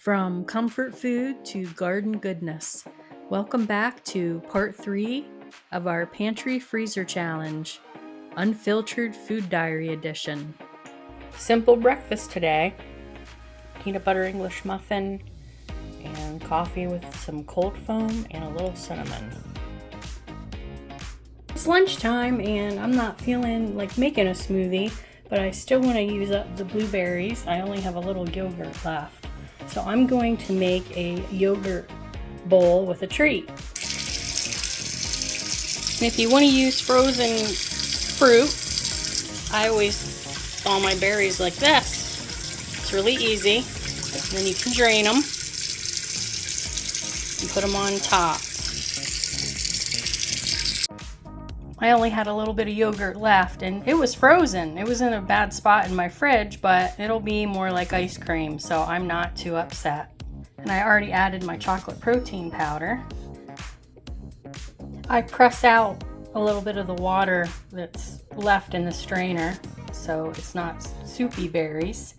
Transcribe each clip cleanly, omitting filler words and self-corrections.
From comfort food to garden goodness. Welcome back to part 3 of our Pantry Freezer Challenge, Unfiltered Food Diary Edition. Simple breakfast today. Peanut butter English muffin and coffee with some cold foam and a little cinnamon. It's lunchtime and I'm not feeling like making a smoothie, but I still want to use up the blueberries. I only have a little yogurt left. So I'm going to make a yogurt bowl with a treat. And if you want to use frozen fruit, I always thaw my berries like this. It's really easy. And then you can drain them and put them on top. I only had a little bit of yogurt left and it was frozen. It was in a bad spot in my fridge, but it'll be more like ice cream, so I'm not too upset. And I already added my chocolate protein powder. I press out a little bit of the water that's left in the strainer so it's not soupy berries.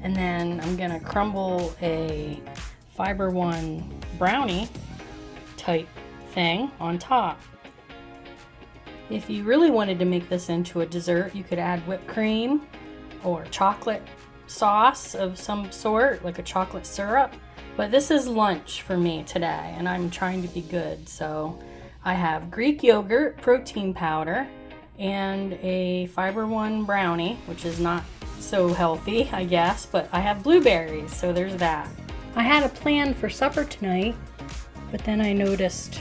And then I'm gonna crumble a Fiber One brownie type thing on top. If you really wanted to make this into a dessert, you could add whipped cream or chocolate sauce of some sort, like a chocolate syrup. But this is lunch for me today, and I'm trying to be good. So I have Greek yogurt, protein powder, and a Fiber One brownie, which is not so healthy, I guess, but I have blueberries, so there's that. I had a plan for supper tonight, but then I noticed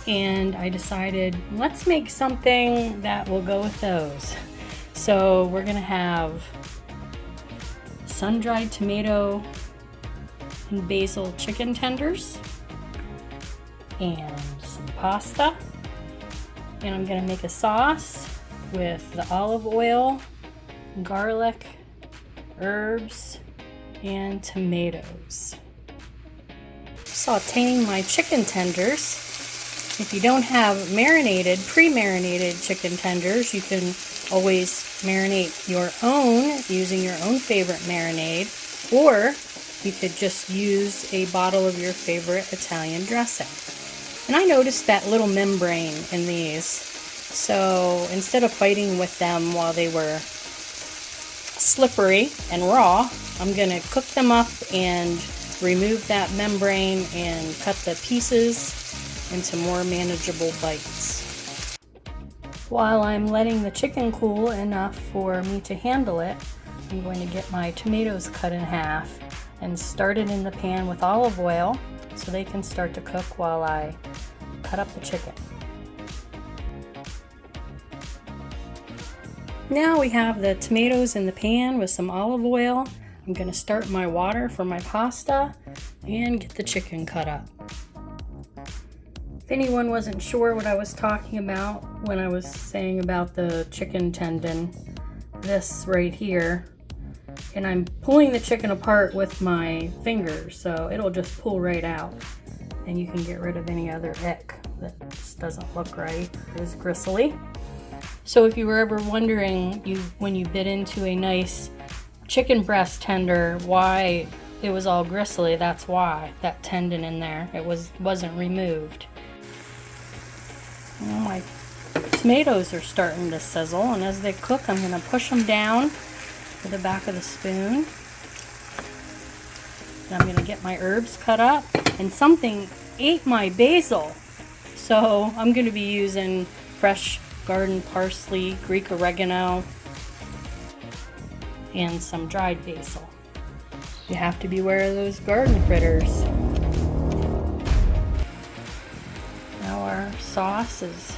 and I decided, let's make something that will go with those. So we're gonna have sun-dried tomato and basil chicken tenders and some pasta. And I'm gonna make a sauce with the olive oil, garlic, herbs, and tomatoes. Sauteing my chicken tenders. If you don't have pre-marinated chicken tenders, you can always marinate your own using your own favorite marinade, or you could just use a bottle of your favorite Italian dressing. And I noticed that little membrane in these, so instead of fighting with them while they were slippery and raw, I'm going to cook them up and remove that membrane and cut the pieces into more manageable bites. While I'm letting the chicken cool enough for me to handle it, I'm going to get my tomatoes cut in half and start it in the pan with olive oil so they can start to cook while I cut up the chicken. Now we have the tomatoes in the pan with some olive oil. I'm going to start my water for my pasta and get the chicken cut up. If anyone wasn't sure what I was talking about when I was saying about the chicken tendon, this right here, and I'm pulling the chicken apart with my fingers, so it'll just pull right out, and you can get rid of any other ick that just doesn't look right, it is gristly. So if you were ever wondering when you bit into a nice chicken breast tender why it was all gristly, that's why, that tendon in there, it wasn't removed. Well, my tomatoes are starting to sizzle, and as they cook, I'm going to push them down with the back of the spoon. And I'm going to get my herbs cut up, and something ate my basil. So I'm going to be using fresh garden parsley, Greek oregano, and some dried basil. You have to beware of those garden critters. Now our sauce is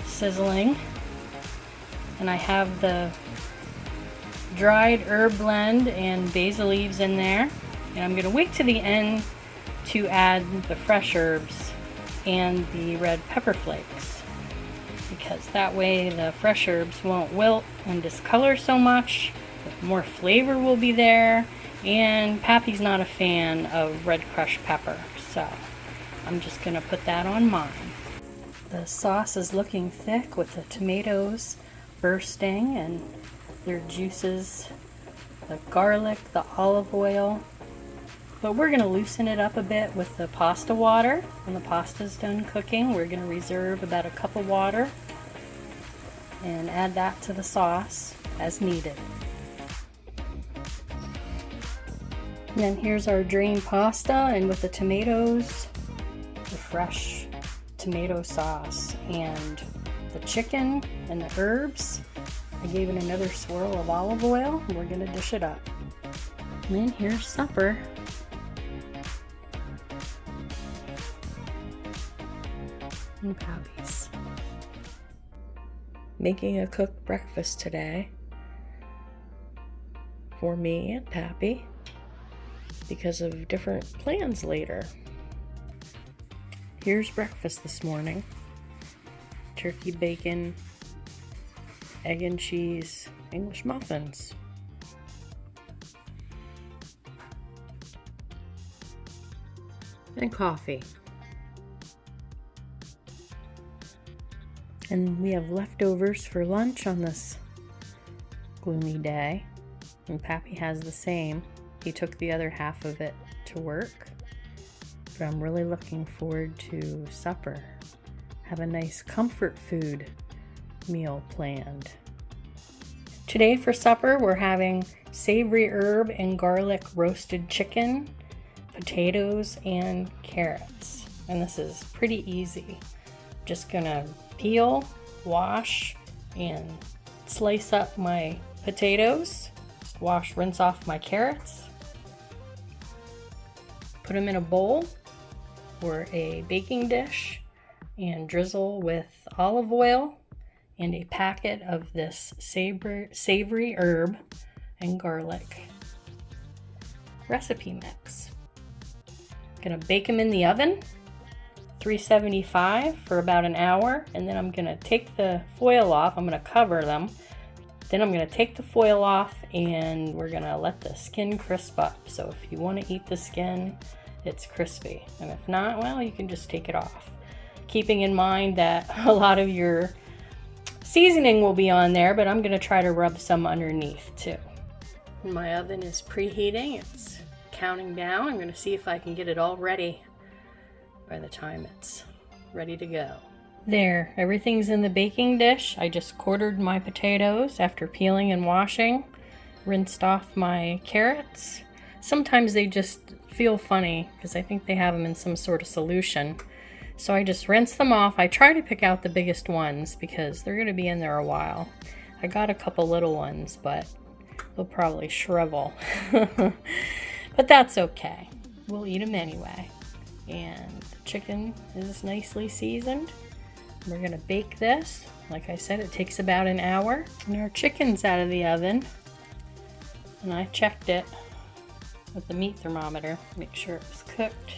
sizzling, and I have the dried herb blend and basil leaves in there, and I'm going to wait to the end to add the fresh herbs and the red pepper flakes, because that way the fresh herbs won't wilt and discolor so much, more flavor will be there, and Pappy's not a fan of red crushed pepper, so I'm just going to put that on mine. The sauce is looking thick with the tomatoes bursting and their juices the garlic, the olive oil. But we're going to loosen it up a bit with the pasta water. When the pasta's done cooking, we're going to reserve about a cup of water and add that to the sauce as needed. And then here's our drained pasta, and with the tomatoes, the fresh tomato sauce, and the chicken and the herbs. I gave it another swirl of olive oil, and we're gonna dish it up. And then here's supper. And Pappy's making a cooked breakfast today for me and Pappy because of different plans later. Here's breakfast this morning. Turkey, bacon, egg and cheese, English muffins. And coffee. And we have leftovers for lunch on this gloomy day. And Pappy has the same. He took the other half of it to work. But I'm really looking forward to supper. Have a nice comfort food meal planned. Today for supper, we're having savory herb and garlic roasted chicken, potatoes, and carrots. And this is pretty easy. Just gonna peel, wash, and slice up my potatoes. Wash, rinse off my carrots. Put them in a bowl or a baking dish and drizzle with olive oil and a packet of this savory herb and garlic recipe mix. Gonna bake them in the oven, 375 for about an hour, and then I'm gonna take the foil off. I'm gonna cover them. Then I'm gonna take the foil off and we're gonna let the skin crisp up. So if you wanna eat the skin, it's crispy. And if not, well, you can just take it off. Keeping in mind that a lot of your seasoning will be on there, but I'm gonna try to rub some underneath too. My oven is preheating. It's counting down. I'm gonna see if I can get it all ready by the time it's ready to go. There, everything's in the baking dish. I just quartered my potatoes after peeling and washing, rinsed off my carrots. Sometimes they just feel funny because I think they have them in some sort of solution. So I just rinse them off. I try to pick out the biggest ones because they're going to be in there a while. I got a couple little ones, but they'll probably shrivel. But that's okay. We'll eat them anyway. And the chicken is nicely seasoned. We're gonna bake this. Like I said, it takes about an hour. And our chicken's out of the oven. And I checked it with the meat thermometer, make sure it was cooked.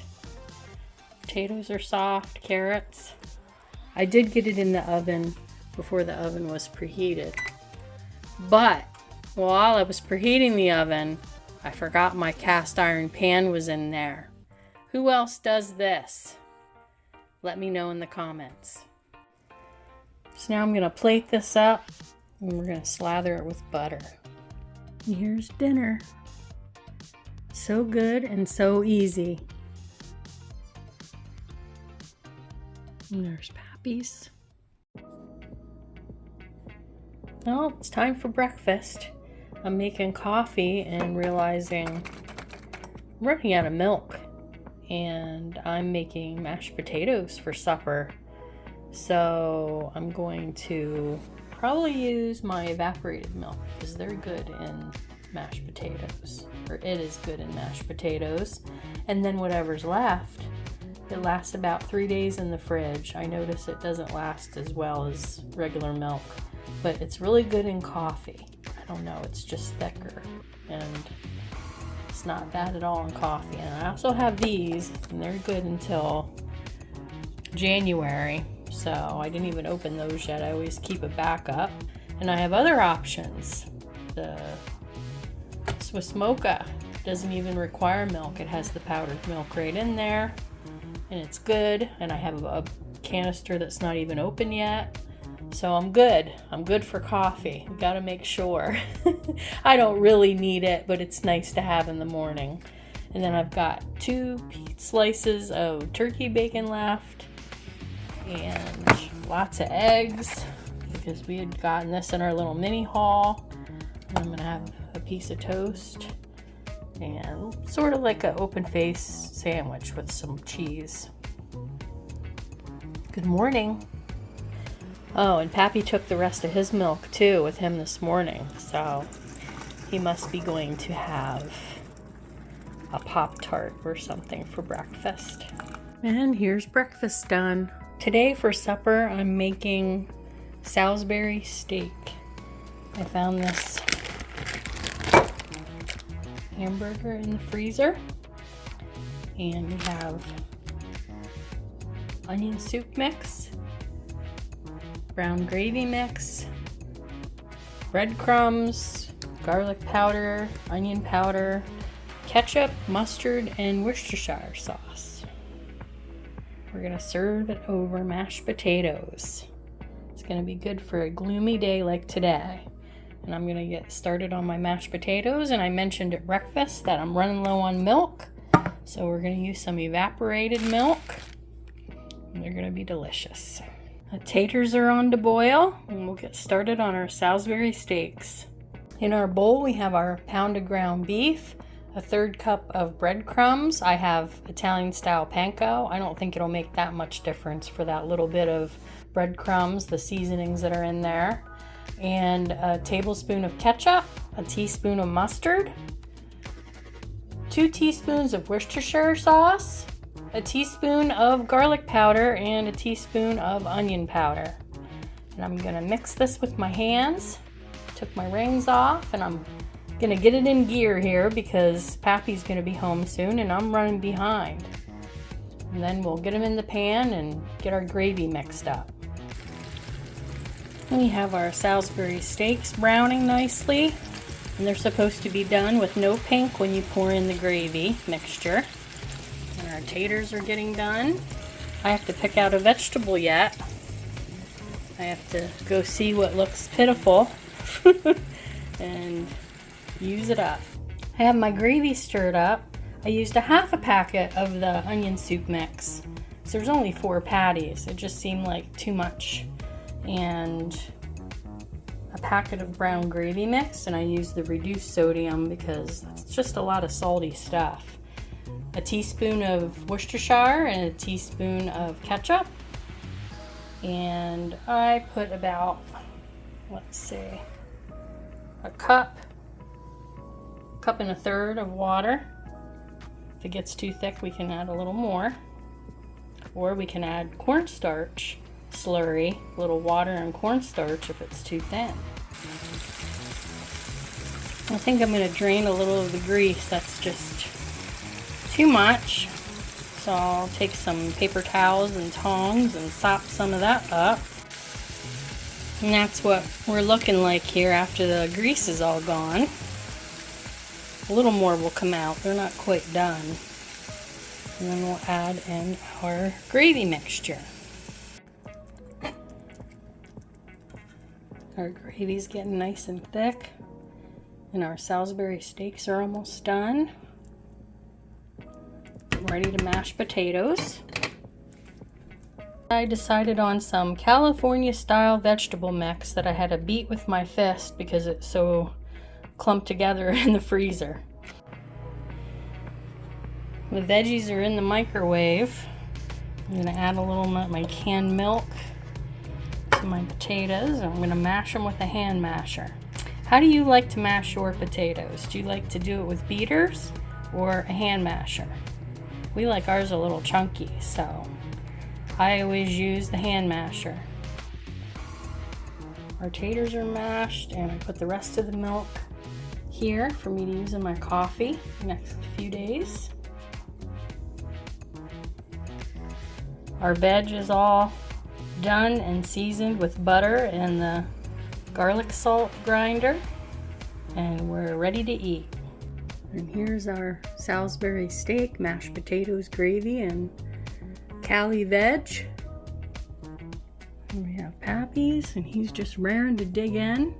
Potatoes are soft, carrots. I did get it in the oven before the oven was preheated. But while I was preheating the oven, I forgot my cast iron pan was in there. Who else does this? Let me know in the comments. So now I'm gonna plate this up and we're gonna slather it with butter. And here's dinner. So good and so easy. And there's Pappy's. Well, it's time for breakfast. I'm making coffee and realizing I'm running out of milk. And I'm making mashed potatoes for supper. So I'm going to probably use my evaporated milk because they're good in mashed potatoes. Or it is good in mashed potatoes. And then whatever's left, it lasts about 3 days in the fridge. I notice it doesn't last as well as regular milk, but it's really good in coffee. I don't know, it's just thicker and it's not bad at all in coffee. And I also have these and they're good until January. So I didn't even open those yet. I always keep a backup. And I have other options. The Swiss Mocha doesn't even require milk. It has the powdered milk right in there. And it's good. And I have a canister that's not even open yet. So I'm good. I'm good for coffee. Gotta make sure. I don't really need it, but it's nice to have in the morning. And then I've got 2 slices of turkey bacon left and lots of eggs because we had gotten this in our little mini haul. And I'm gonna have a piece of toast and sort of like an open face sandwich with some cheese. Good morning. Oh, and Pappy took the rest of his milk too with him this morning, so he must be going to have a Pop-Tart or something for breakfast. And here's breakfast done. Today for supper, I'm making Salisbury steak. I found this hamburger in the freezer, and we have onion soup mix, brown gravy mix, breadcrumbs, garlic powder, onion powder, ketchup, mustard, and Worcestershire sauce. We're gonna serve it over mashed potatoes. It's gonna be good for a gloomy day like today. And I'm gonna get started on my mashed potatoes, and I mentioned at breakfast that I'm running low on milk, so we're gonna use some evaporated milk, and they're gonna be delicious. The taters are on to boil, and we'll get started on our Salisbury steaks. In our bowl, we have our pounded ground beef, a 1/3 cup of breadcrumbs. I have Italian style panko. I don't think it'll make that much difference for that little bit of breadcrumbs, the seasonings that are in there. And a tablespoon of ketchup, a teaspoon of mustard, 2 teaspoons of Worcestershire sauce, a teaspoon of garlic powder, and a teaspoon of onion powder. And I'm gonna mix this with my hands. Took my rings off, and I'm gonna get it in gear here because Pappy's gonna be home soon and I'm running behind. And then we'll get them in the pan and get our gravy mixed up. We have our Salisbury steaks browning nicely, and they're supposed to be done with no pink when you pour in the gravy mixture. And our taters are getting done. I have to pick out a vegetable yet. I have to go see what looks pitiful and use it up. I have my gravy stirred up. I used a 1/2 packet of the onion soup mix. So there's only 4 patties. It just seemed like too much. And a packet of brown gravy mix, and I used the reduced sodium because it's just a lot of salty stuff. A teaspoon of Worcestershire and a teaspoon of ketchup. And I put about, let's see, a cup and a 1/3 of water. If it gets too thick, we can add a little more. Or we can add cornstarch slurry, a little water and cornstarch if it's too thin. I think I'm going to drain a little of the grease. That's just too much. So I'll take some paper towels and tongs and sop some of that up. And that's what we're looking like here after the grease is all gone. A little more will come out. They're not quite done. And then we'll add in our gravy mixture. Our gravy's getting nice and thick, and our Salisbury steaks are almost done. I'm ready to mash potatoes. I decided on some California style vegetable mix that I had to beat with my fist because it's so clumped together in the freezer. The veggies are in the microwave. I'm going to add a little of my canned milk to my potatoes. I'm going to mash them with a hand masher. How do you like to mash your potatoes? Do you like to do it with beaters or a hand masher? We like ours a little chunky, so I always use the hand masher. Our taters are mashed, and I put the rest of the milk here for me to use in my coffee the next few days. Our veg is all done and seasoned with butter and the garlic salt grinder, and we're ready to eat. And here's our Salisbury steak, mashed potatoes, gravy, and Cali veg. And we have Pappy's, and he's just raring to dig in.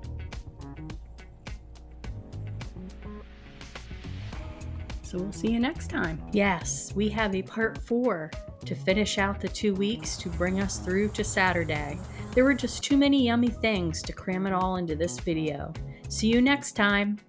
So we'll see you next time. Yes, we have a part 4 to finish out the 2 weeks to bring us through to Saturday. There were just too many yummy things to cram it all into this video. See you next time.